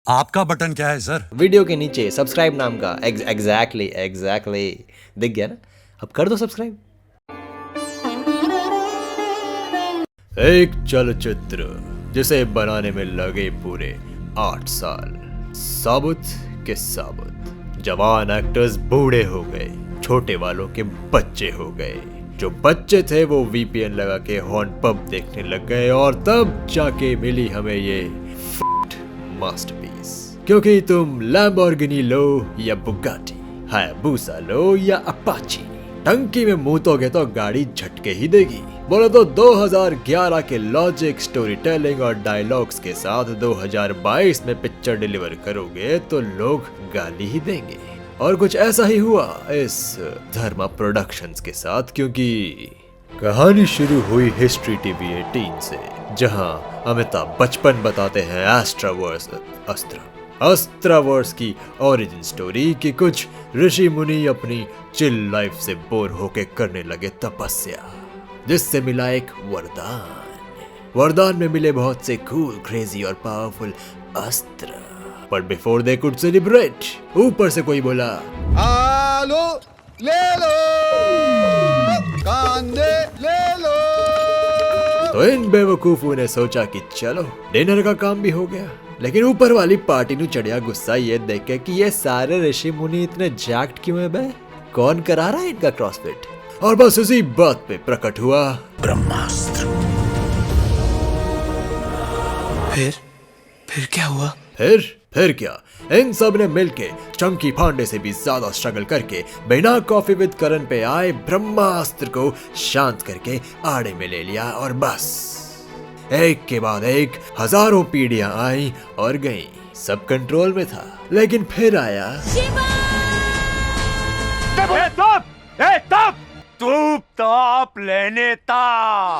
आपका बटन क्या है सर? वीडियो के नीचे सब्सक्राइब नाम का एग्जैक्टली दिख गया ना। अब कर दो सब्सक्राइब। एक चलचित्र जिसे बनाने में लगे पूरे 8 साल, साबुत के साबुत। जवान एक्टर्स बूढ़े हो गए, छोटे वालों के बच्चे हो गए। जो बच्चे थे वो वीपीएन लगा के हॉर्न पब देखने लग गए और तब जाके मिली हमें ये मास्टरपीस। क्योंकि तुम लैम्बोर्गिनी लो या बुगाटी, हायाबुसा लो या अपाची, टंकी में मुतोगे तो गाड़ी झटके ही देगी। बोलो तो 2011 के लॉजिक, स्टोरी टेलिंग और डायलॉग्स के साथ 2022 में पिक्चर डिलीवर करोगे तो लोग गाली ही देंगे। और कुछ ऐसा ही हुआ इस धर्मा प्रोडक्शंस के साथ, क्योंकि कहानी शुरू हुई हिस्ट्री टीवी 18 से, जहां अमिताभ बचपन बताते हैं अस्त्रावर्स की ओरिजिन स्टोरी कि कुछ ऋषि मुनि अपनी चिल लाइफ से बोर होके करने लगे तपस्या, जिससे मिला एक वरदान में मिले बहुत से कूल, क्रेजी और पावरफुल अस्त्र। But before they could celebrate, ऊपर से कोई बोला, आलू ले लो, कांदे ले लो। तो इन बेवकूफों ने सोचा कि चलो डिनर का काम भी हो गया। लेकिन ऊपर वाली पार्टी नु चढ़िया गुस्सा ये देख के कि ये सारे ऋषि मुनि इतने जैक्ट क्यों है बे? कौन करा रहा है इनका क्रॉसफिट? और बस उसी बात पे प्रकट हुआ ब्रह्मास्त्र। फिर क्या हुआ? फिर क्या, इन सब ने मिलके चंकी पांडे से भी ज्यादा स्ट्रगल करके बिना कॉफी विद करण पे आए ब्रह्मास्त्र को शांत करके आड़े में ले लिया। और बस एक के बाद एक हजारों पीढ़ियां आई और गईं, सब कंट्रोल में था। लेकिन फिर आया ताप लेने ता।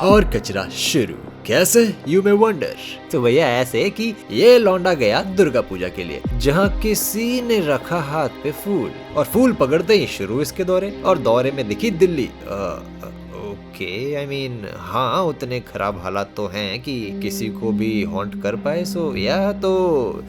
और कचरा शुरू। कैसे? You may wonder. तो भैया ऐसे कि ये लौंडा गया दुर्गा पूजा के लिए, जहाँ किसी ने रखा हाथ पे फूल, और फूल पकड़ते ही शुरू इसके दौरे, और दौरे में दिखी दिल्ली। ओके, आई मीन हाँ, उतने खराब हालात तो हैं कि किसी को भी हॉन्ट कर पाए। सो या तो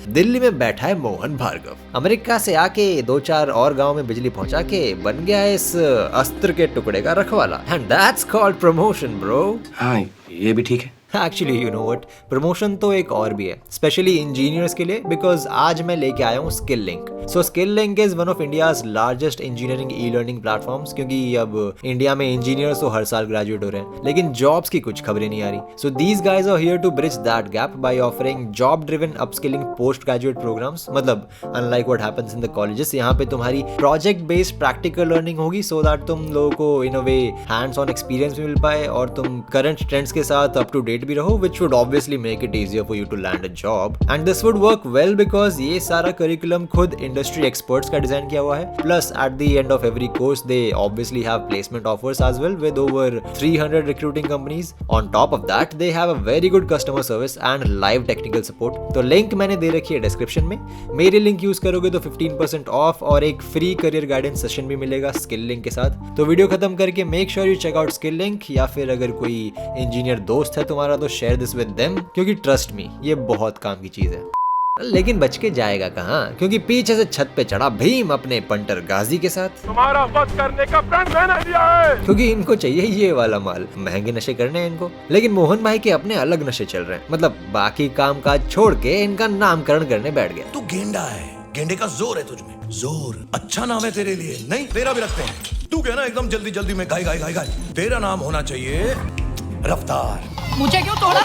दिल्ली में बैठा है मोहन भार्गव, अमेरिका से आके 2-4 और गांव में बिजली पहुंचा के बन गया इस अस्त्र के टुकड़े का रखवाला। And that's called promotion bro. हाँ, ये भी ठीक है। Actually you know what, promotion तो एक और भी है, स्पेशली इंजीनियर्स के लिए, बिकॉज आज मैं लेके आया हूँ skill link. So skill link is one of India's largest engineering e learning platforms, क्योंकि अब इंडिया में इंजीनियर्स तो हर साल ग्रेजुएट हो रहे हैं, लेकिन जॉब्स की कुछ खबरें नहीं आ रही। So these guys are here to bridge that gap by offering job driven upskilling post graduate programs. मतलब unlike what happens in the colleges, यहाँ पे तुम्हारी प्रोजेक्ट बेस्ड प्रैक्टिकल लर्निंग होगी, सो दैट तुम लोगों को इन अ वे हैंड्स ऑन एक्सपीरियंस भी मिल पाए और तुम करंट ट्रेंड्स के साथ अप टू डेट भी रहो, which would obviously make it easier for you to land a job. And this would work well because ये सारा curriculum खुद industry experts का डिजाइन किया हुआ है। Plus at the end of every course they obviously have placement offers as well with over 300 recruiting companies. On top of that they have a very good customer service and live technical support. तो link मैंने दे रखी है description में। मेरी link use करोगे तो 15% of और एक फ्री करियर गाइडेंस सेशन भी मिलेगा स्किल लिंक के साथ। तो वीडियो खत्म करके make sure you check out skill link, या फिर अगर कोई इंजीनियर दोस्त है तुम्हारा तो शेयर दिस विद देम, क्योंकि ट्रस्ट मी ये बहुत काम की चीज है। लेकिन बच के जाएगा कहाँ, क्योंकि पीछे से छत पे चढ़ा भीम अपने पंटर गाजी के साथ। तुम्हारा वध करने का प्रण मैंने लिया है, क्योंकि इनको चाहिए ये वाला माल, महंगे नशे करने हैं इनको। लेकिन मोहन भाई के अपने अलग नशे चल रहे हैं, मतलब बाकी काम काज छोड़ के इनका नामकरण करने बैठ गया। तू गेंडा है, गेंडे का जोर है तुझमें। जोर अच्छा नाम है तेरे लिए, नहीं तेरा भी रखते हैं। तू कहना एकदम जल्दी जल्दी में गाय गाय गाय गाय, तेरा नाम होना चाहिए रफ्तार। मुझे क्यों तोड़ा?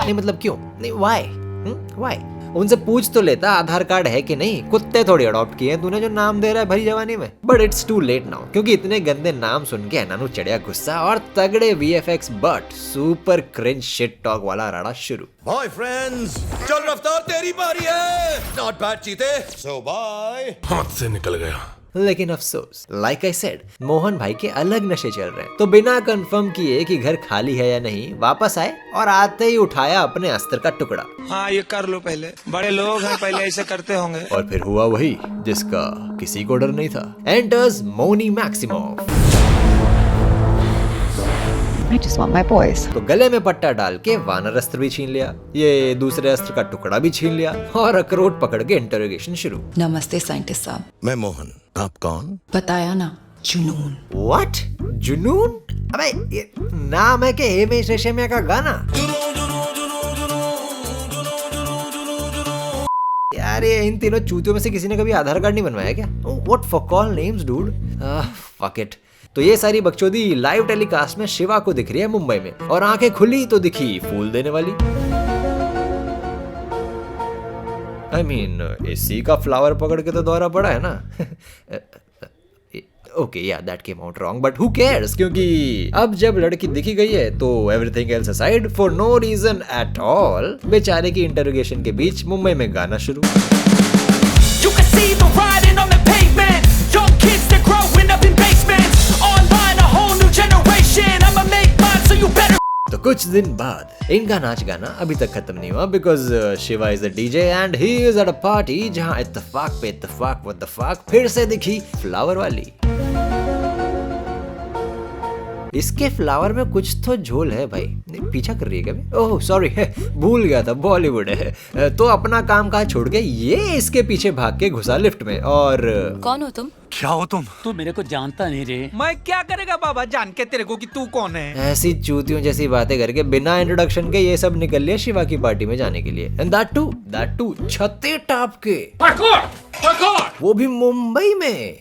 नहीं मतलब क्यों नहीं, व्हाई? उनसे पूछ तो लेता आधार कार्ड है कि नहीं, कुत्ते थोड़ी अडॉप्ट किए हैं तूने जो नाम दे रहा है भरी जवानी में। But it's too late now, क्योंकि इतने गंदे नाम सुन के नानू चढ़िया गुस्सा और तगड़े VFX but super cringe shit talk वाला राड़ा शुरू। हाय फ्रेंड्स, चल रफ्तार तेरी बारी है। नॉट बैड चीते, सो बाय। हाथ से निकल गया। लेकिन अफसोस, लाइक आई सेड, मोहन भाई के अलग नशे चल रहे हैं। तो बिना कंफर्म किए कि घर खाली है या नहीं, वापस आए और आते ही उठाया अपने अस्त्र का टुकड़ा। हाँ, ये कर लो, पहले बड़े लोग हैं, पहले ऐसे करते होंगे। और फिर हुआ वही जिसका किसी को डर नहीं था। एंटर्स मोनी मैक्सिमोव। I just want my boys. तो गले में पट्टा डाल के वानर अस्त्र भी छीन लिया, ये दूसरे अस्त्र का टुकड़ा भी छीन लिया और अखरोट पकड़ के इंटरोगेशन शुरू। नमस्ते साइंटिस्ट साहब। मैं मोहन, आप कौन? बताया ना, जुनून। What? जुनून? अबे ये नाम है कि हिमेश रेशमिया का गाना? यार ये इन तीनों चूतियों में से किसी ने कभी आधार कार्ड नहीं बनवाया क्या? What for call names, dude? Fuck it. तो ये सारी बकचोदी लाइव टेलीकास्ट में शिवा को दिख रही है मुंबई में, और आंखें खुली तो दिखी फूल देने वाली। I mean, इसी का फ्लावर पकड़ के तो दौरा पड़ा है ना। ओके या that came out wrong, but who cares, क्योंकि अब जब लड़की दिखी गई है तो everything else aside, for no reason at all, बेचारे की इंटरोगेशन के बीच मुंबई में गाना शुरू। You can see the riding on the pavement. Young kids, they're growing up in basements. Online, a whole new generation. I'ma make mine, so you better. तो कुछ दिन बाद इनका नाच गाना अभी तक खत्म नहीं हुआ, because Shiva is the DJ and he is at a party जहां इत्तेफाक पे इत्तेफाक व इत्तेफाक फिर से दिखी फ्लावर वाली। इसके फ्लावर में कुछ तो झोल है भाई। पीछा कर रही है क्या? ओह सॉरी, भूल गया था, बॉलीवुड है। तो अपना काम काज छोड़ के ये इसके पीछे भाग के घुसा लिफ्ट में। और कौन हो तुम? क्या हो तुम? तू मेरे को जानता नहीं रे। मैं क्या करेगा बाबा जान के तेरे को कि तू कौन है? ऐसी चूतियों जैसी बातें करके बिना इंट्रोडक्शन के ये सब निकल लिया शिवा की पार्टी में जाने के लिए, एंड दैट टू छत्ते टाप के, वो भी मुंबई में।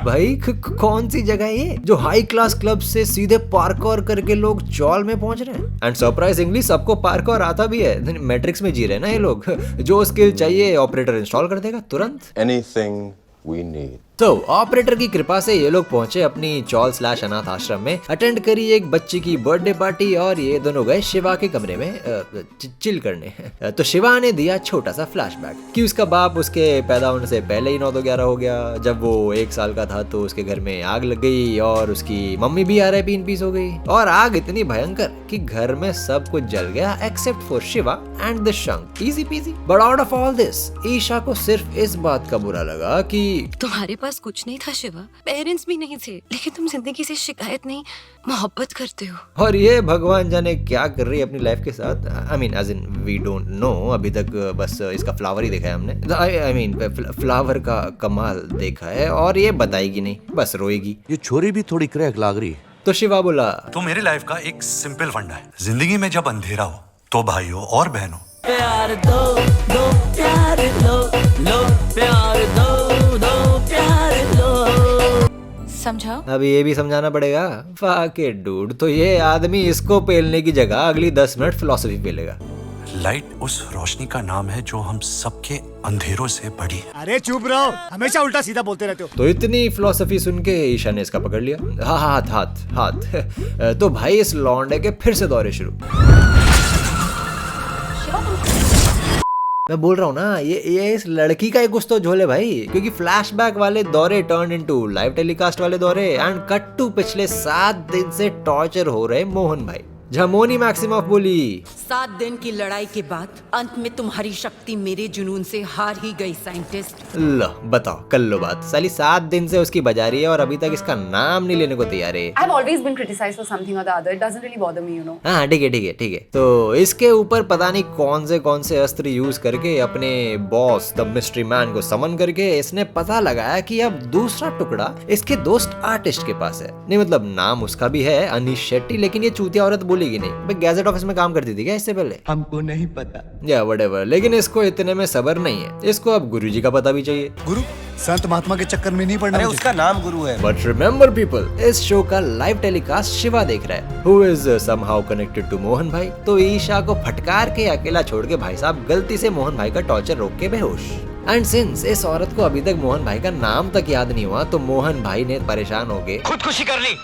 भाई कौन सी जगह है ये जो हाई क्लास क्लब से सीधे पार्कोर करके लोग चौल में पहुंच रहे हैं? एंड सरप्राइजिंगली सबको पार्कोर आता भी है। मैट्रिक्स में जी रहे हैं ना ये लोग। जो स्किल चाहिए ऑपरेटर इंस्टॉल कर देगा तुरंत। Anything we need. तो ऑपरेटर की कृपा से ये लोग पहुंचे अपनी चौल / अनाथ आश्रम में, अटेंड करी एक बच्ची की बर्थडे पार्टी और ये दोनों गए शिवा के कमरे में चिल करने। तो शिवा ने दिया छोटा सा फ्लैशबैक कि उसका बाप उसके पैदा होने से पहले ही 9-11 हो गया। जब वो 1 साल का था तो उसके घर में आग लग गई और उसकी मम्मी भी RIP इन पीस हो गई, और आग इतनी भयंकर कि घर में सब कुछ जल गया except for Shiva and the शंक। Easy peasy. But out of all this Isha को सिर्फ इस बात का बुरा लगा कि तुम्हारे पास कुछ नहीं था शिवा, पेरेंट्स भी नहीं थे, लेकिन तुम जिंदगी से शिकायत नहीं, मोहब्बत करते हो। और ये भगवान जाने क्या कर रही है अपनी लाइफ के साथ। I mean as in we don't know, अभी तक बस इसका फ्लावर ही देखा है हमने। आई मीन फ्लावर का कमाल देखा है और ये बताएगी नहीं, बस रोएगी। ये छोरी भी थोड़ी क्रैक लाग रही है। तो शिवा बोला, तो मेरी लाइफ का एक सिंपल फंडा है, जिंदगी में जब अंधेरा हो तो भाइयों और बहनों प्यार दो दो प्यार लो लो प्यार दो दो प्यार लो। समझा? अब ये भी समझाना पड़ेगा। फाके डूड, तो ये आदमी इसको पेलने की जगह अगली 10 मिनट फिलॉसफी पेलेगा। लाइट उस रोशनी का नाम है जो हम सबके अंधेरों से बड़ी है। अरे चुप रहो, हमेशा उल्टा सीधा बोलते रहते हो। तो इतनी फिलॉसफी सुन के ईशा ने इसका पकड़ लिया। हाथ। तो भाई इस लौंडे के फिर से दौरे शुरू। मैं बोल रहा हूँ ना, ये इस लड़की का ही कुछ तो झोल है भाई, क्योंकि फ्लैशबैक वाले दौरे टर्न इनटू लाइव टेलीकास्ट वाले दौरे एंड कट टू पिछले 7 दिन से टॉर्चर हो रहे मोहन भाई। झमोनी मैक्सिमॉफ बोली, 7 दिन की लड़ाई के बाद अंत में तुम्हारी शक्ति मेरे जुनून से हार ही गई साइंटिस्ट। लो बताओ, कर लो बात। साली 7 दिन से उसकी बजा रही है और अभी तक इसका नाम नहीं लेने को तैयार है। I've always been criticized for something or the other. It doesn't really bother me, you know. हाँ ठीक है। तो इसके ऊपर पता नहीं कौन से अस्त्र यूज करके अपने बॉस द मिस्ट्री मैन को समन करके इसने पता लगाया कि अब दूसरा टुकड़ा इसके दोस्त आर्टिस्ट के पास है। नहीं मतलब नाम उसका भी है अनीश शेट्टी, लेकिन ये चूतिया औरत बोलेगी नहीं। भाई गैजेट ऑफिस में काम करती थी क्या इससे पहले? हमको नहीं पता। या व्हाटएवर, लेकिन इसको इतने में सब्र नहीं है। इसको अब गुरुजी का पता भी चाहिए। गुरु संत महात्मा के चक्कर में नहीं पड़ना। अरे उसका नाम गुरु है। बट रिमेम्बर पीपल, इस शो का लाइव टेलीकास्ट शिवा देख रहा है, who is somehow connected to Mohan भाई। तो ईशा को फटकार के अकेला छोड़ के भाई साहब गलती से मोहन भाई का टॉर्चर रोक के बेहोश। एंड सिंस इस औरत को अभी तक मोहन भाई का नाम तक याद नहीं हुआ, तो मोहन भाई ने परेशान हो गए खुदकुशी कर ली।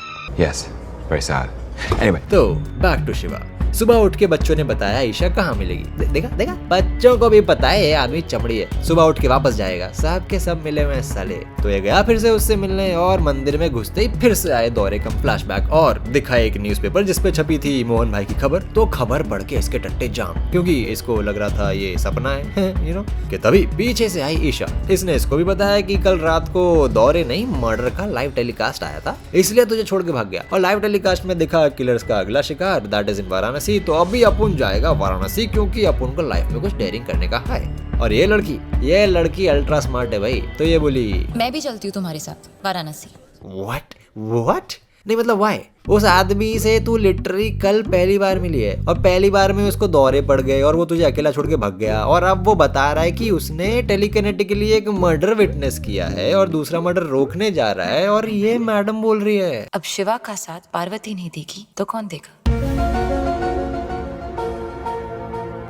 Yes, very sad. Anyway. तो बैक टू शिवा। सुबह उठ के बच्चों ने बताया ईशा कहाँ मिलेगी। देखा देखा, बच्चों को भी पता है ये आदमी चमड़ी है। सुबह उठ के वापस जाएगा, सब के सब मिले हुए साले। तो ये गया फिर से उससे मिलने और मंदिर में घुसते ही फिर से आए दौरे कम फ्लैशबैक और दिखाए एक न्यूज़पेपर जिसपे छपी थी मोहन भाई की खबर। तो खबर पढ़ के इसके टट्टे जाम, क्योंकि इसको लग रहा था ये सपना है यू नो। कि तभी पीछे से आई ईशा। इसने इसको भी बताया कि कल रात को दौरे नहीं मर्डर का लाइव टेलीकास्ट आया था, इसलिए तुझे छोड़ के भाग गया। और लाइव टेलीकास्ट में दिखा किलर्स का अगला शिकार, दैट इज इन वाराणसी। तो अभी अपुन जाएगा वाराणसी, क्योंकि अपुन को लाइफ में कुछ डेयरिंग करने का है। और ये लड़की अल्ट्रा स्मार्ट है भाई। तो ये बोली मैं भी चलती हूँ तुम्हारे साथ वाराणसी। व्हाट नहीं मतलब वाई? उस आदमी से तू लिटरली कल पहली बार मिली है और पहली बार में उसको दौरे पड़ गए और वो तुझे अकेला छोड़ के भाग गया। और अब वो बता रहा है कि उसने टेलीकिनेटिकली एक मर्डर विटनेस किया है और दूसरा मर्डर रोकने जा रहा है। और ये मैडम बोल रही है अब शिवा का साथ पार्वती नहीं देगी तो कौन देगा?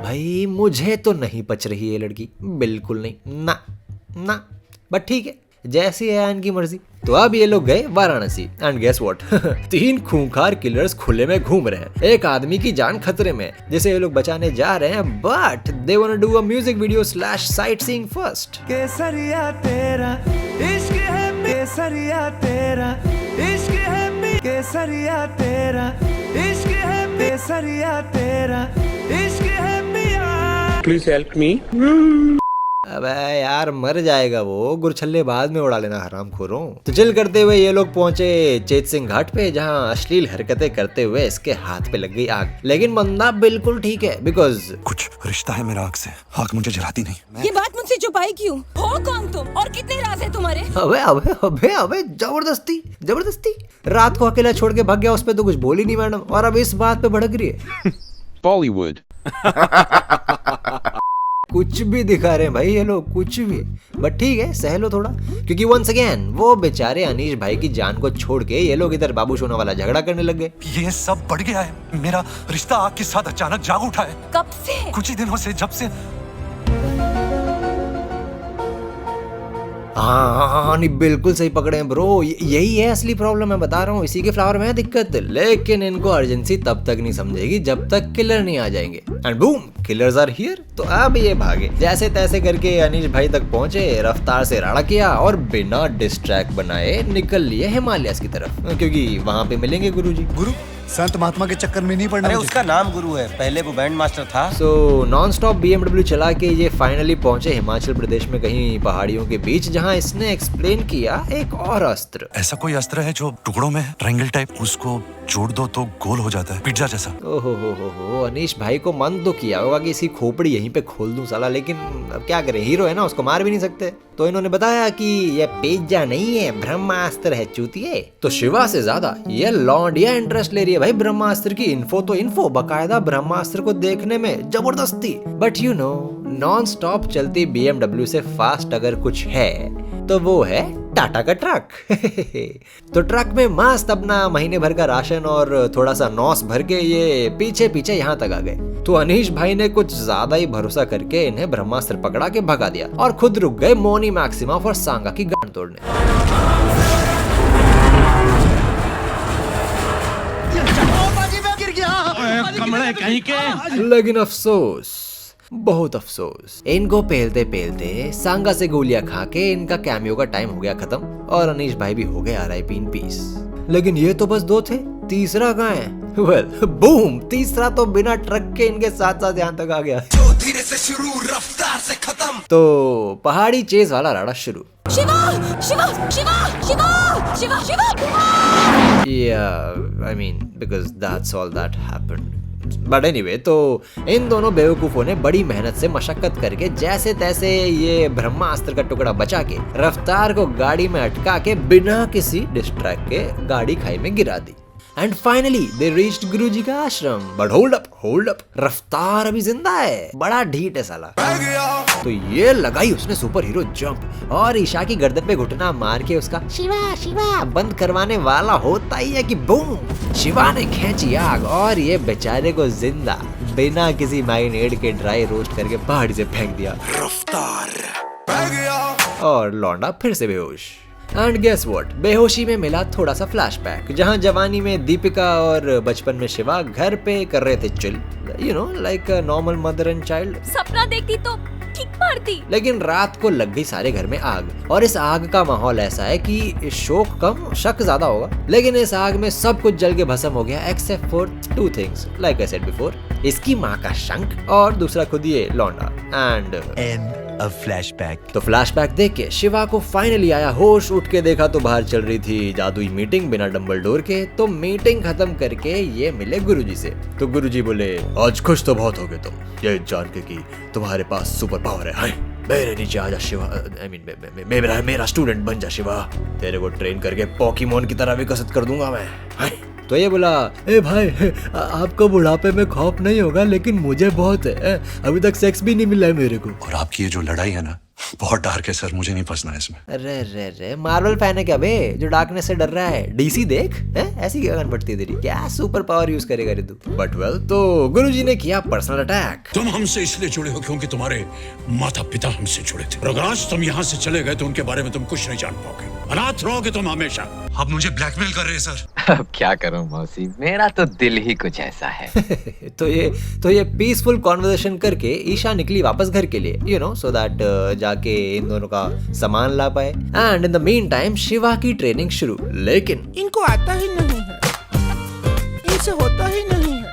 भाई मुझे तो नहीं पच रही है लड़की, बिल्कुल नहीं, ना बट ठीक है, जैसी है इनकी मर्जी। तो अब ये लोग गए वाराणसी एंड गेस व्हाट 3 खूंखार किलर्स खुले में घूम रहे हैं। एक आदमी की जान खतरे में जिसे ये लोग बचाने जा रहे हैं, but they want to do a music video / sightseeing first. केसरिया तेरा इश्क है, केसरिया तेरा इश्क है, केसरिया तेरा इश्क है, केसरिया तेरा इश्क है। Please help me. अबे यार मर जाएगा वो, गुरछल्ले बाद में उड़ा लेना हरामखोरों। तो चिल करते हुए ये लोग पहुंचे चेत सिंह घाट पे, जहां अश्लील हरकतें करते हुए इसके हाथ पे लग गई आग। लेकिन बंदा बिल्कुल ठीक है, बिकॉज कुछ रिश्ता है मेरा आग से, आग मुझे जलाती नहीं। ये बात मुझसे छुपाई क्यों? हो कौन तुम और कितने राज है तुम्हारे? अबे जबरदस्ती रात को अकेला छोड़ के भाग गया, उस पे तो कुछ बोली नहीं मैडम, और अब इस बात पे भड़क रही है। बॉलीवुड कुछ भी दिखा रहे हैं भाई ये लोग, कुछ भी। बट ठीक है, सह लो थोड़ा, क्योंकि वंस अगेन वो बेचारे अनीश भाई की जान को छोड़ के ये लोग इधर बाबू सोना वाला झगड़ा करने लग गए। ये सब बढ़ गया है, मेरा रिश्ता आग के साथ अचानक जाग उठा है। कब से? कुछ ही दिनों से, जब से। हाँ नहीं बिल्कुल सही पकड़े हैं ब्रो, यही है असली प्रॉब्लम, मैं बता रहा हूँ, इसी के फ्लावर में है दिक्कत। लेकिन इनको अर्जेंसी तब तक नहीं समझेगी जब तक किलर नहीं आ जाएंगे। And boom, killers are here. तो अब ये भागे, जैसे तैसे करके अनीश भाई तक पहुंचे, रफ्तार से राड़ा किया और बिना डिस्ट्रैक्ट बनाए निकल लिए हिमालयस की तरफ, क्योंकि वहाँ पे मिलेंगे गुरुजी। गुरु संत महात्मा के चक्कर में नहीं पड़ना। अरे उसका नाम गुरु है, पहले वो बैंड मास्टर था। सो नॉन स्टॉप BMW चला के ये फाइनली पहुंचे हिमाचल प्रदेश में कहीं पहाड़ियों के बीच, जहां इसने एक्सप्लेन किया एक और अस्त्र। ऐसा कोई अस्त्र है जो टुकड़ों में है, ट्रायंगल टाइप, उसको जोड़ दो तो गोल हो जाता है, पिज्जा जैसा। ओहो हो, अनीश भाई को मन तो किया होगा कि इसकी खोपड़ी यहीं पे खोल दूं साला, लेकिन अब क्या करें, हीरो है ना, उसको मार भी नहीं सकते। तो इन्होंने बताया कि ये पिज्जा नहीं है, ब्रह्मास्त्र है चूतिए। तो शिवा से ज्यादा ये लौंडिया इंटरेस्ट ले रही है भाई ब्रह्मास्त्र की। इन्फो तो इन्फो, बकायदा ब्रह्मास्त्र को देखने में जबरदस्ती। But you know, non stop चलती BMW से फास्ट अगर कुछ है तो वो है टाटा का ट्रक। तो ट्रक में मस्त अपना महीने भर का राशन और थोड़ा सा नौस भर के ये पीछे पीछे यहाँ तक आ गए। तो अनीश भाई ने कुछ ज्यादा ही भरोसा करके इन्हें ब्रह्मास्त्र पकड़ा के भगा दिया और खुद रुक गए मोनी मैक्सिमा फॉर सांगा की गांड तोड़ने। लेकिन अफसोस, बहुत अफसोस, इनको पेलते पेलते सांगा से गोलियां खा के इनका कैमियो का टाइम हो गया खत्म और अनीश भाई भी हो गए RIP इन पीस। लेकिन ये तो बस 2 थे, तीसरा कहाँ है? वेल बूम, तीसरा तो बिना ट्रक के इनके साथ साथ यहाँ तक आ गया। जो धीरे से शुरू, रफ्तार से खत्म। तो पहाड़ी चेज वाला राड़ा शुरू। Shiva Shiva Shiva Shiva Shiva Shiva. Yeah, I mean, because that's all that happened. But anyway, तो इन दोनों बेवकूफों ने बड़ी मेहनत से मशक्कत करके जैसे तैसे ये ब्रह्मास्त्र का टुकड़ा बचा के रफ्तार को गाड़ी में अटका के बिना किसी डिस्ट्रैक्ट के गाड़ी खाई में गिरा दी। एंड फाइनली दे रीच्ड गुरुजी का आश्रम। बट होल्ड अप, रफ्तार अभी जिंदा है, बड़ा ढीठ है साला। तो ये लगाई उसने सुपर हीरो जंप और ईशा की गर्दन पे घुटना मार के उसका शिवा शिवा बंद करवाने वाला होता ही है कि बूम, शिवा ने खींची आग और ये बेचारे को जिंदा बिना किसी मारिनेड के ड्राई रोस्ट करके पहाड़ी से फेंक दिया। रफ्तार और लौंडा फिर से बेहोश। एंड गेस व्हाट, बेहोशी में मिला थोड़ा सा फ्लैशबैक, जहां जवानी में दीपिका और बचपन में शिवा घर पे कर रहे थे chill, you know like a normal mother and child. सपना देखती तो किक मारती। लेकिन रात को लग गई सारे घर में आग, और इस आग का माहौल ऐसा है कि शोक कम शक ज्यादा होगा। लेकिन इस आग में सब कुछ जल के भस्म हो गया except for 2 things, like I said before, इसकी माँ का शंख और दूसरा खुद ये लौंडा। And flashback. तो फ्लैशबैक देख के शिवा को फाइनली आया होश, उठ के देखा तो बाहर चल रही थी जादुई मीटिंग बिना डंबलडोर के। तो मीटिंग खत्म करके ये मिले गुरुजी से। तो गुरुजी बोले, आज खुश तो बहुत हो गए तुम, ये जान के कि तुम्हारे पास सुपर पावर है। मेरे नीचे आ जा शिवा, आई मीन मेरा स्टूडेंट बन जा शिवा, तेरे को ट्रेन करके पोकेमोन की तरह विकसित कर दूंगा मैं। तो ये बोला, ए भाई आपको बुढ़ापे में खौफ नहीं होगा, लेकिन मुझे बहुत है, अभी तक सेक्स भी नहीं मिला है मेरे को। और आपकी ये जो लड़ाई है ना, बहुत डार्क है सर, मुझे नहीं फंसना है इसमें। अरे मार्वल फैन है क्या बे जो डार्कनेस से डर रहा है? डीसी देख, है ऐसी क्या गन पड़ती है तेरी, क्या सुपर पावर यूज करेगा रे तू? बट वेल, तो गुरुजी ने किया पर्सनल अटैक। तुम हमसे इसलिए जुड़े हो क्योंकि तुम्हारे माता पिता हमसे जुड़े थे, और अगर आज तुम यहाँ से चले गए तो उनके बारे में तुम कुछ नहीं जान पाओगे, अनाथ रहोगे तुम हमेशा। आप मुझे ब्लैकमेल कर रहे हैं सर। अब क्या करूं मौसी, मेरा तो दिल ही कुछ ऐसा है। तो ये पीसफुल कॉन्वर्सेशन करके ईशा निकली वापस घर के लिए, यू नो, सो दैट जाके इन दोनों का सामान ला पाए। And in the mean time Shiva की ट्रेनिंग शुरू, लेकिन इनको आता ही नहीं है, इनसे होता ही नहीं है।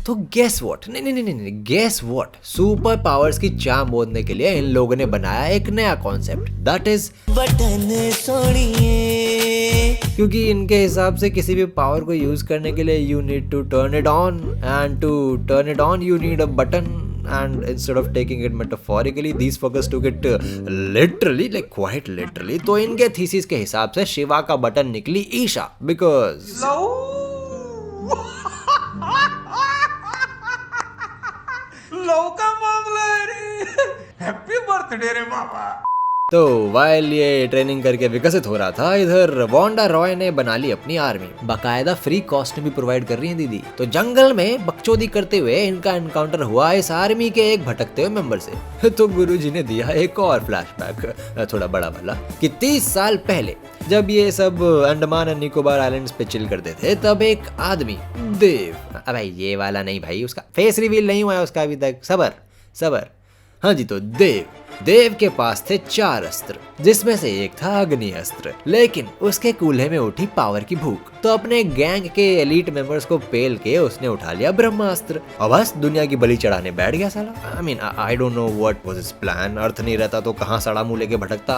तो गेस व्हाट, नहीं गेस व्हाट, सुपर पावर्स की चाम बोलने के लिए इन लोगों ने बनाया एक नया कॉन्सेप्ट, दैट इज बटन सोनिए। क्योंकि इनके हिसाब से किसी भी पावर को यूज करने के लिए you need to turn it on, and to turn it on you need a button. And instead of taking it metaphorically, these fuckers took it literally, like quite literally. तो इनके thesis के हिसाब से शिवा का button निकली Isha, because लौका मामला है रे, हैप्पी बर्थडे रे बाबा। तो वाइल ये ट्रेनिंग करके विकसित हो रहा था, इधर वांडा रॉय ने बना ली अपनी आर्मी, बाकायदा फ्री कॉस्ट भी प्रोवाइड कर रही है दीदी। तो जंगल में बकचोदी करते हुए इनका एनकाउंटर हुआ इस आर्मी के एक भटकते हुए मेंबर से। तो गुरुजी ने दिया एक और फ्लैशबैक, थोड़ा बड़ा वाला, कि 30 साल पहले जब ये सब अंडमान एंड निकोबार आइलैंड्स पे चिल करते थे, तब एक आदमी देव, अबे ये वाला नहीं भाई, उसका फेस रिवील नहीं हुआ है उसका अभी तक, सबर, हाँ जी, तो देव के पास थे 4 अस्त्र, जिसमें से एक था अग्नि अस्त्र। लेकिन उसके कूल्हे में उठी पावर की भूख, तो अपने गैंग के एलीट मेंबर्स को पेल के उसने उठा लिया ब्रह्मास्त्र, और बस दुनिया की बलि चढ़ाने बैठ गया साला। I mean I don't know what was his plan, अर्थ नहीं रहता तो कहाँ सड़ा मुंह लेके भटकता,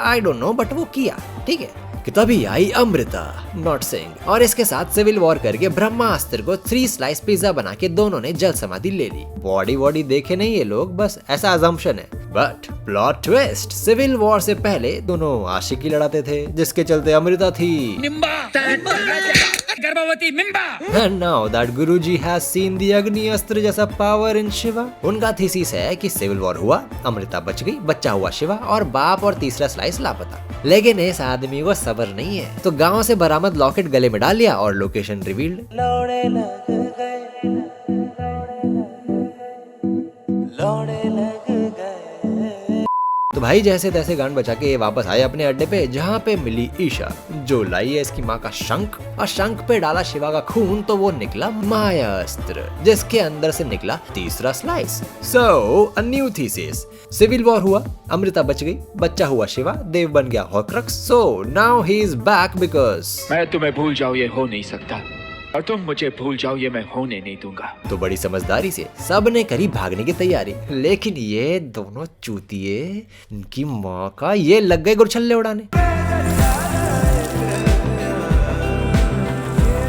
आई डोंट नो, बट वो किया, ठीक है। कि तभी आई अमृता, नॉट सिंह, और इसके साथ सिविल वॉर करके ब्रह्मास्त्र को 3 स्लाइस पिज्जा बना के दोनों ने जल समाधि ले ली। बॉडी देखे नहीं ये लोग, बस ऐसा अजम्पशन है। But plot twist, civil war से पहले दोनों आशिकी लड़ाते थे, जिसके चलते अमृता थी गर्भवती मिम्बा। And now that Guruji has seen the अग्नि अस्त्र जैसा पावर in शिवा, उनका थीसिस है कि सिविल वॉर हुआ, अमृता बच गई, बच्चा हुआ शिवा, और बाप और तीसरा स्लाइस लापता। लेकिन इस आदमी को सब्र नहीं है, तो गांव से बरामद लॉकेट गले में डाल लिया और लोकेशन रिवील्ड। तो भाई जैसे तैसे गांड बचा के वापस आए अपने अड्डे पे, जहाँ पे मिली ईशा, जो लाई है इसकी माँ का शंख, और शंख पे डाला शिवा का खून, तो वो निकला माया अस्त्र, जिसके अंदर से निकला तीसरा slice. So a new thesis, civil war हुआ, अमृता बच गई, बच्चा हुआ शिवा, देव बन गया horcrux, so now he is back because मैं तुम्हें भूल जाऊं ये हो नहीं सकता, और तुम मुझे भूल जाओ ये मैं होने नहीं दूंगा। तो बड़ी समझदारी से सब ने करी भागने की तैयारी, लेकिन ये दोनों चूतिए, इनकी माँ का, ये लग गए गुरछल्ले उड़ाने।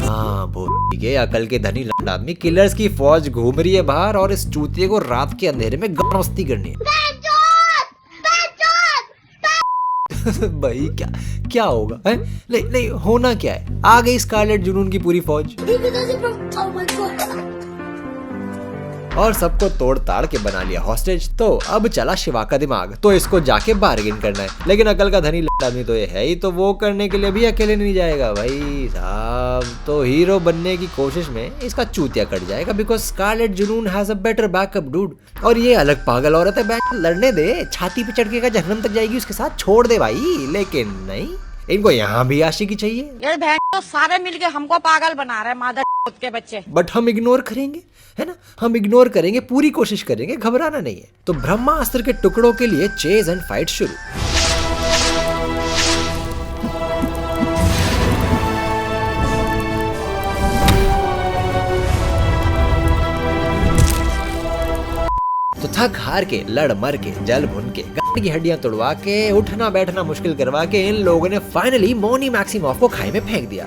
हाँ बोल के अकल के धनी लंड आदमी, किलर्स की फौज घूम रही है बाहर, और इस चूतिए को रात के अंधेरे में गणोस्ती करनी है। भाई क्या होगा है? नहीं होना क्या है, आ गई स्कारलेट जुनून की पूरी फौज। और सबको तोड़ ताड़ के बना लिया हॉस्टेज। तो अब चला शिवा का दिमाग, तो इसको जाके बार्गेन करना है। लेकिन अकल का धनी आदमी तो ये है ही, तो वो करने के लिए भी अकेले नहीं जाएगा भाई साहब। तो हीरो बनने की कोशिश में इसका चूतिया कट जाएगा, बिकॉज स्कारलेट जुनून has a better backup dude. और ये अलग पागल औरत है, लड़ने दे, छाती पे चढ़ के जहन्नम तक जाएगी उसके साथ, छोड़ दे भाई। लेकिन नहीं, इनको यहाँ भी आशिकी चाहिए। ये बहन तो सारे मिलके हमको पागल बना रहे हैं, मादर के बच्चे। बट हम इग्नोर करेंगे, है ना, हम इग्नोर करेंगे, पूरी कोशिश करेंगे, घबराना नहीं है। तो ब्रह्मास्त्र के टुकड़ों के लिए चेज एंड फाइट शुरू। तो थक हार के, लड़ मर के, जल भुन के, गाड़ी की हड्डियां तोड़वा के, उठना बैठना मुश्किल करवा के इन लोगों ने फाइनली मोनी मैक्सिमोव को खाई में फेंक दिया।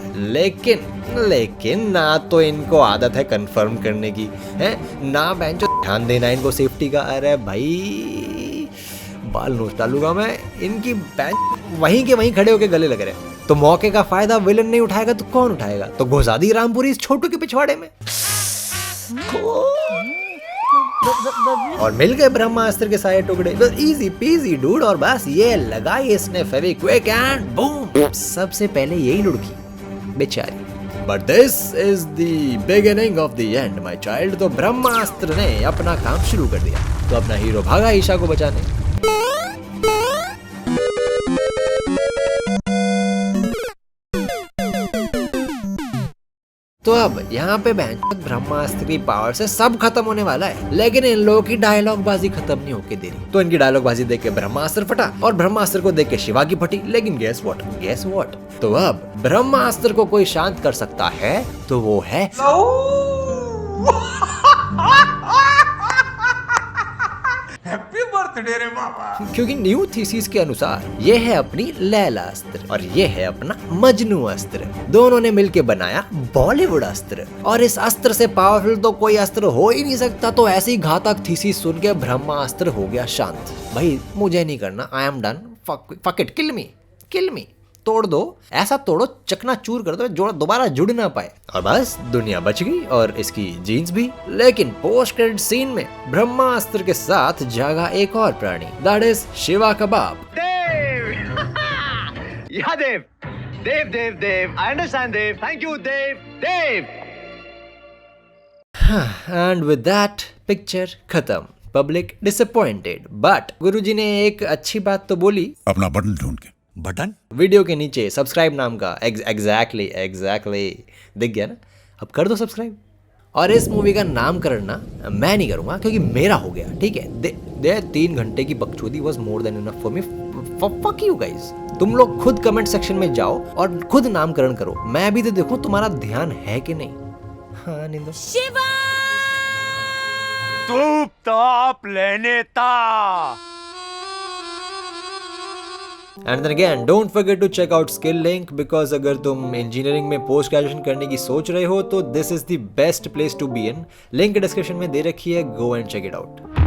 लेकिन ना तो इनको आदत है कंफर्म करने की, है ना बेंचो ध्यान देना इनको सेफ्टी का। अरे भाई बाल नोच डालूंगा मैं, इनकी बेंच वहीं के वहीं खड़े होके गले लग रहे हैं। तो मौके का फायदा विलन नहीं उठाएगा तो कौन उठाएगा? तो घुसा दी रामपुरी इस छोटू के पिछवाड़े में। और मिल गए ब्रह्मास्त्र के सारे टुकड़े, इजी पीजी डूड। और बस ये लगाई इसने फेविक्विक एंड बूम, सबसे पहले यही लुढ़की बेचारी। But this is the beginning of the end my child. तो ब्रह्मास्त्र ने अपना काम शुरू कर दिया। तो अपना हीरो भागा ईशा को बचाने। तो अब यहाँ पे ब्रह्मास्त्र की पावर से सब खत्म होने वाला है, लेकिन इन लोगों की डायलॉग बाजी खत्म नहीं होके दे रही। तो इनकी डायलॉग बाजी देख के ब्रह्मास्त्र फटा और ब्रह्मास्त्र को देख के शिवा की फटी। लेकिन गेस व्हाट? तो अब ब्रह्मास्त्र को कोई शांत कर सकता है तो वो है हैप्पी बर्थडे रे बाबा। क्योंकि न्यू थीसिस के अनुसार ये है अपनी लैला अस्त्र और ये है अपना मजनू अस्त्र। दोनों ने मिलके बनाया बॉलीवुड अस्त्र। और इस अस्त्र से पावरफुल तो कोई अस्त्र हो ही नहीं सकता। तो ऐसी घातक थीसिस सुन के ब्रह्मास्त्र हो गया शांत। भाई मुझे नहीं करना, I am done, fuck it, kill me, तोड़ दो, ऐसा तोड़ो चकनाचूर कर दो जो दोबारा जुड़ ना पाए। और बस दुनिया बच गई और इसकी जीन्स भी। लेकिन पोस्ट क्रेडिट सीन में ब्रह्मास्त्र के साथ जागा एक और प्राणी, that is Shiva kebab. Dev, I understand Dev, thank you Dev. And with that picture खत्म, पब्लिक डिसअपॉइंटेड। बट गुरुजी ने एक अच्छी बात तो बोली, अपना बटन ढूंढ के। बटन वीडियो के नीचे सब्सक्राइब नाम का एग्जैक्टली दिख गया ना, अब कर दो सब्सक्राइब। और इस मूवी का नामकरण ना मैं नहीं करूंगा क्योंकि मेरा हो गया, ठीक है। दे 3 घंटे की बकचोदी was more than enough for me. Fuck you guys. तुम लोग खुद कमेंट सेक्शन में जाओ और खुद नामकरण करो, मैं भी तो देखूं तुम्हारा ध्यान है कि नहीं। हाँ निंदो शिवा तू टॉप लेने ता। And then again don't forget to check out skill link, because अगर तुम इंजीनियरिंग में पोस्ट ग्रेजुएशन करने की सोच रहे हो तो this is the best place to be in. Link description में दे रखी है, go and check it out.